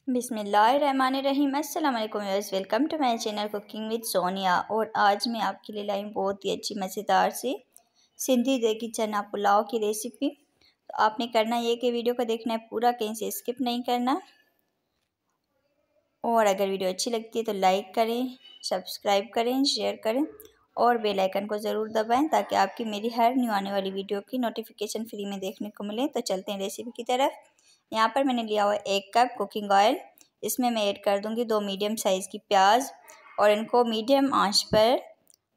बिस्मिल्लाहिर्रहमानिर्रहीम। अस्सलाम वालेकुम viewers, welcome to my channel cooking with Sonia. और आज मैं आपके लिए लाई बहुत ही अच्छी मज़ेदार सी सिंधी देगी चना पुलाव की रेसिपी। तो आपने करना ये कि वीडियो को देखना है पूरा, कहीं से स्किप नहीं करना। और अगर वीडियो अच्छी लगती है तो लाइक करें, सब्सक्राइब करें, शेयर करें और बेल आइकन को ज़रूर दबाएं ताकि आपकी मेरी हर न्यू आने वाली वीडियो की नोटिफिकेशन फ्री में देखने को मिले। तो चलते हैं रेसिपी की तरफ। यहाँ पर मैंने लिया हुआ 1 कप कुकिंग ऑयल। इसमें मैं ऐड कर दूंगी 2 मीडियम साइज़ की प्याज और इनको मीडियम आंच पर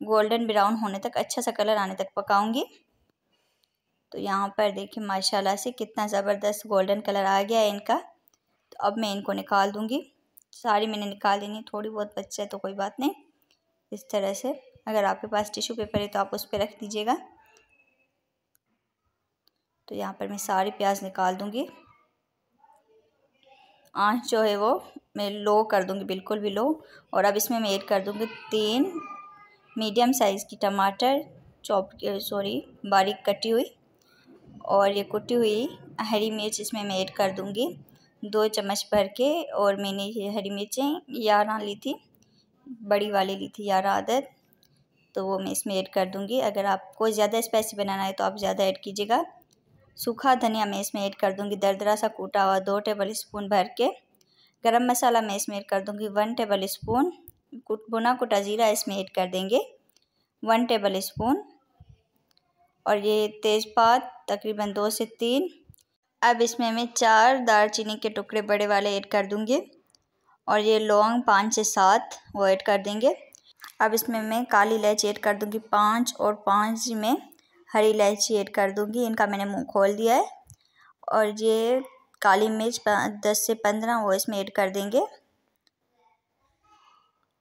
गोल्डन ब्राउन होने तक, अच्छा सा कलर आने तक पकाऊंगी। तो यहाँ पर देखिए माशाल्लाह से कितना ज़बरदस्त गोल्डन कलर आ गया है इनका। तो अब मैं इनको निकाल दूंगी। सारी मैंने निकाल देनी, थोड़ी बहुत बच्चा है तो कोई बात नहीं। इस तरह से अगर आपके पास टिश्यू पेपर है तो आप उस पर रख दीजिएगा। तो यहाँ पर मैं सारी प्याज निकाल दूंगी। आंच जो है वो मैं लो कर दूंगी, बिल्कुल भी लो। और अब इसमें मैं ऐड कर दूंगी 3 मीडियम साइज़ की टमाटर बारीक कटी हुई। और ये कुटी हुई हरी मिर्च इसमें मैं ऐड कर दूंगी 2 चम्मच भर के। और मैंने ये हरी मिर्चें 11 ली थी, बड़ी वाली ली थी 11 अदद, तो वो मैं इसमें ऐड कर दूंगी। अगर आपको ज़्यादा स्पाइसी बनाना है तो आप ज़्यादा ऐड कीजिएगा। सूखा धनिया मैं इसमें ऐड कर दूंगी दरदरा सा कूटा हुआ 2 टेबल स्पून भर के। गरम मसाला मैं इसमें ऐड कर दूंगी 1 टेबल स्पून। भुना कुटा जीरा इसमें ऐड कर देंगे 1 टेबल स्पून। और ये तेज़पात तकरीबन 2 से 3। अब इसमें मैं 4 दालचीनी के टुकड़े बड़े वाले ऐड कर दूंगी। और ये लौंग 5 से 7 वो ऐड कर देंगे। अब इसमें मैं काली इलायची ऐड कर दूंगी 5 और 5 में हरी इलायची ऐड कर दूंगी। इनका मैंने मुंह खोल दिया है। और ये काली मिर्च 10 से 15 वो इसमें ऐड कर देंगे।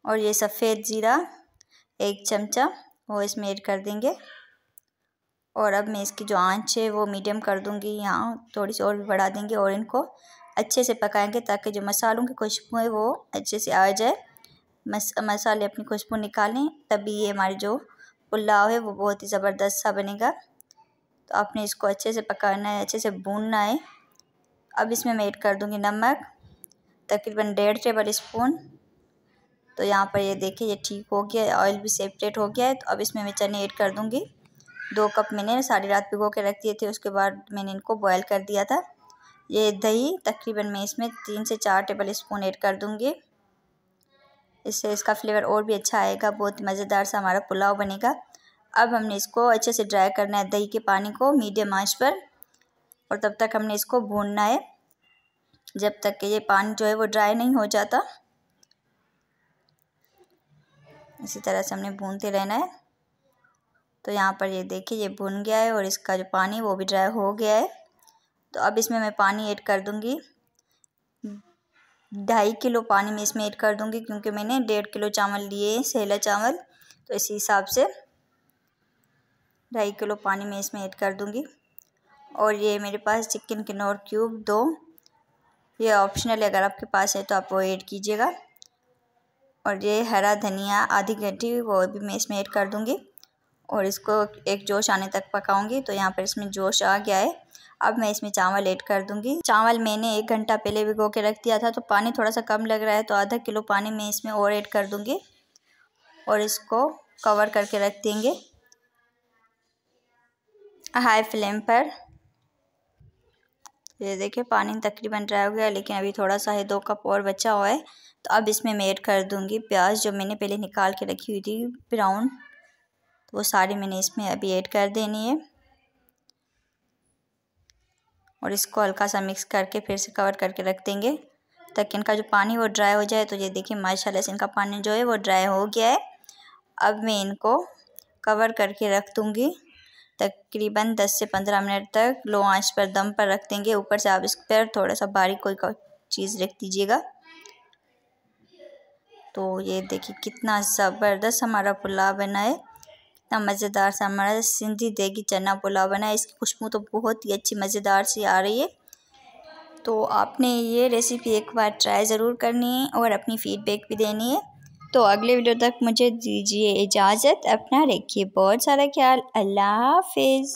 और ये सफ़ेद ज़ीरा 1 चमचा वो इसमें ऐड कर देंगे। और अब मैं इसकी जो आंच है वो मीडियम कर दूंगी, यहाँ थोड़ी सी और भी बढ़ा देंगे। और इनको अच्छे से पकाएंगे ताकि जो मसालों की खुशबू है वो अच्छे से आ जाए, मसाले अपनी खुशबू निकालें, तभी ये हमारी जो पुलाव है वो बहुत ही ज़बरदस्त सा बनेगा। तो आपने इसको अच्छे से पकाना है, अच्छे से भूनना है। अब इसमें मैं ऐड कर दूंगी नमक तकरीबन 1.5 टेबल स्पून। तो यहाँ पर ये देखिए ये ठीक हो गया है, ऑयल भी सेपरेट हो गया है। तो अब इसमें मैं चने ऐड कर दूंगी। 2 कप मैंने सारी रात भिगो के रख दिए थे, उसके बाद मैंने इनको बॉयल कर दिया था। ये दही तकरीबन मैं इसमें 3 से 4 टेबल स्पून ऐड कर दूंगी। इससे इसका फ्लेवर और भी अच्छा आएगा, बहुत मज़ेदार सा हमारा पुलाव बनेगा। अब हमने इसको अच्छे से ड्राई करना है, दही के पानी को मीडियम आंच पर। और तब तक हमने इसको भूनना है जब तक कि ये पानी जो है वो ड्राई नहीं हो जाता। इसी तरह से हमने भूनते रहना है। तो यहाँ पर ये देखिए ये भुन गया है और इसका जो पानी वो भी ड्राई हो गया है। तो अब इसमें मैं पानी ऐड कर दूंगी 2.5 किलो पानी में इसमें ऐड कर दूंगी, क्योंकि मैंने 1.5 किलो चावल लिए सेला चावल, तो इसी हिसाब से 2.5 किलो पानी में इसमें ऐड कर दूंगी। और ये मेरे पास चिकन किनौर क्यूब 2, ये ऑप्शनल है, अगर आपके पास है तो आप वो ऐड कीजिएगा। और ये हरा धनिया आधी गड्डी वो भी मैं इसमें ऐड कर दूंगी। और इसको एक जोश आने तक पकाऊंगी। तो यहाँ पर इसमें जोश आ गया है। अब मैं इसमें चावल ऐड कर दूंगी। चावल मैंने 1 घंटा पहले भिगो के रख दिया था, तो पानी थोड़ा सा कम लग रहा है, तो आधा किलो पानी मैं इसमें और ऐड कर दूंगी। और इसको कवर करके रख देंगे हाई फ्लेम पर। ये देखिए पानी तकरीबन ड्राई हो गया, लेकिन अभी थोड़ा सा है, 2 कप और बचा हुआ है। तो अब इसमें मैं ऐड कर दूंगी प्याज जो मैंने पहले निकाल के रखी हुई थी ब्राउन, तो वो सारी मैंने इसमें अभी ऐड कर देनी है। और इसको हल्का सा मिक्स करके फिर से कवर करके रख देंगे ताकि इनका जो पानी वो ड्राई हो जाए। तो ये देखिए माशाल्लाह से इनका पानी जो है वो ड्राई हो गया है। अब मैं इनको कवर करके रख दूँगी तकरीबन 10 से 15 मिनट तक लो आंच पर दम पर रख देंगे। ऊपर से आप इस पर थोड़ा सा बारीक कोई चीज़ रख दीजिएगा। तो ये देखिए कितना ज़बरदस्त हमारा पुलाव बना है, इतना मज़ेदार सा हमारा सिंधी देगी चना पुलाव बना है। इसकी खुशबू तो बहुत ही अच्छी मज़ेदार सी आ रही है। तो आपने ये रेसिपी एक बार ट्राई ज़रूर करनी है और अपनी फ़ीडबैक भी देनी है। तो अगले वीडियो तक मुझे दीजिए इजाज़त। अपना रखिए बहुत सारा ख्याल। अल्लाह हाफ़िज़।